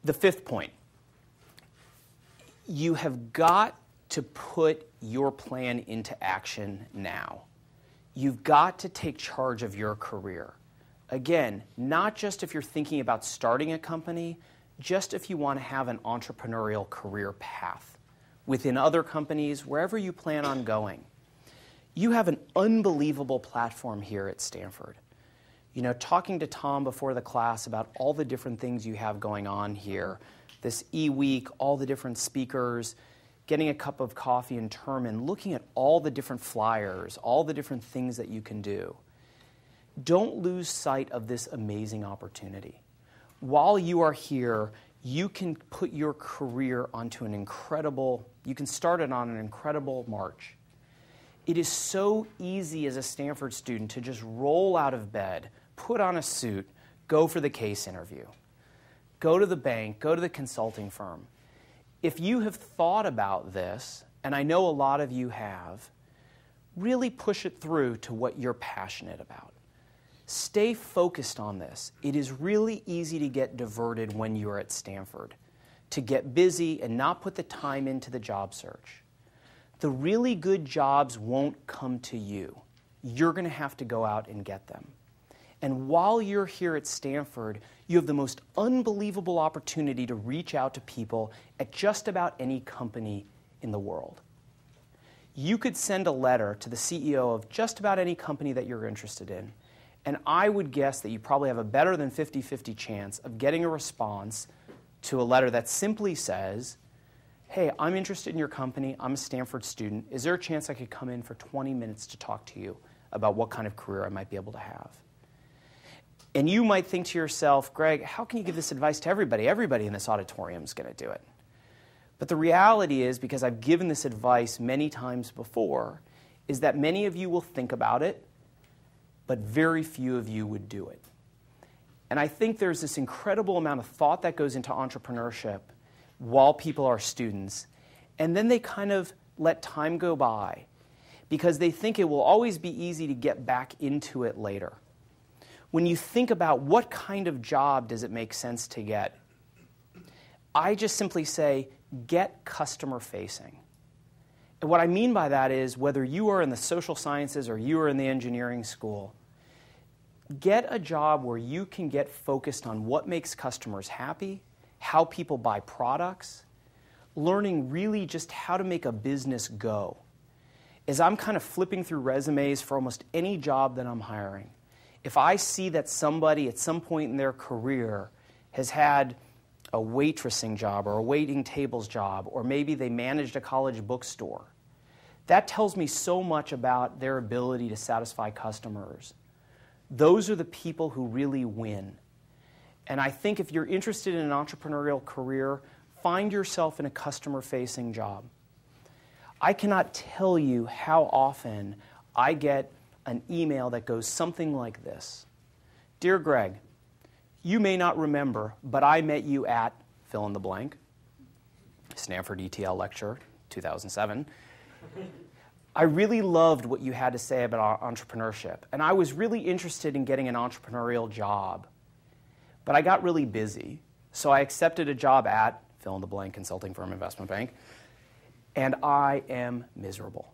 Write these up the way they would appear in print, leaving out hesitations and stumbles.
The fifth point, you have got to put your plan into action now. You've got to take charge of your career. Again, not just if you're thinking about starting a company, just if you want to have an entrepreneurial career path within other companies, wherever you plan on going. You have an unbelievable platform here at Stanford. You know, talking to Tom before the class about all the different things you have going on here, this e-week, all the different speakers, getting a cup of coffee in Terman, looking at all the different flyers, all the different things that you can do. Don't lose sight of this amazing opportunity. While you are here, you can put your career onto you can start it on an incredible march. It is so easy as a Stanford student to just roll out of bed, put on a suit, go for the case interview. Go to the bank, go to the consulting firm. If you have thought about this, and I know a lot of you have, really push it through to what you're passionate about. Stay focused on this. It is really easy to get diverted when you're at Stanford, to get busy and not put the time into the job search. The really good jobs won't come to you. You're going to have to go out and get them. And while you're here at Stanford, you have the most unbelievable opportunity to reach out to people at just about any company in the world. You could send a letter to the CEO of just about any company that you're interested in, and I would guess that you probably have a better than 50-50 chance of getting a response to a letter that simply says, hey, I'm interested in your company, I'm a Stanford student, is there a chance I could come in for 20 minutes to talk to you about what kind of career I might be able to have? And you might think to yourself, Greg, how can you give this advice to everybody? Everybody in this auditorium is going to do it. But the reality is, because I've given this advice many times before, is that many of you will think about it, but very few of you would do it. And I think there's this incredible amount of thought that goes into entrepreneurship while people are students, and then they kind of let time go by because they think it will always be easy to get back into it later. When you think about what kind of job does it make sense to get, I just simply say, get customer-facing. And what I mean by that is, whether you are in the social sciences or you are in the engineering school, get a job where you can get focused on what makes customers happy, how people buy products, learning really just how to make a business go. As I'm kind of flipping through resumes for almost any job that I'm hiring, if I see that somebody at some point in their career has had a waitressing job or a waiting tables job, or maybe they managed a college bookstore, that tells me so much about their ability to satisfy customers. Those are the people who really win. And I think if you're interested in an entrepreneurial career, find yourself in a customer-facing job. I cannot tell you how often I get an email that goes something like this. Dear Greg, you may not remember, but I met you at fill in the blank, Stanford ETL lecture, 2007. I really loved what you had to say about entrepreneurship, and I was really interested in getting an entrepreneurial job. But I got really busy, so I accepted a job at fill in the blank consulting firm, investment bank, and I am miserable.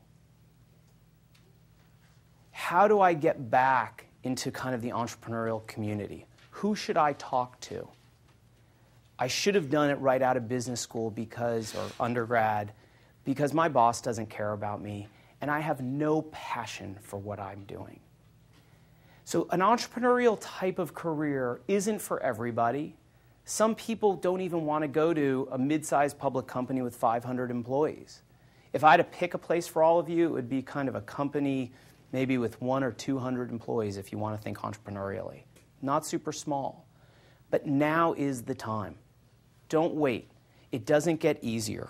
How do I get back into kind of the entrepreneurial community? Who should I talk to? I should have done it right out of business school or undergrad, because my boss doesn't care about me, and I have no passion for what I'm doing. So an entrepreneurial type of career isn't for everybody. Some people don't even want to go to a mid-sized public company with 500 employees. If I had to pick a place for all of you, it would be kind of a company maybe with 100 or 200 employees if you want to think entrepreneurially. Not super small. But now is the time. Don't wait. It doesn't get easier.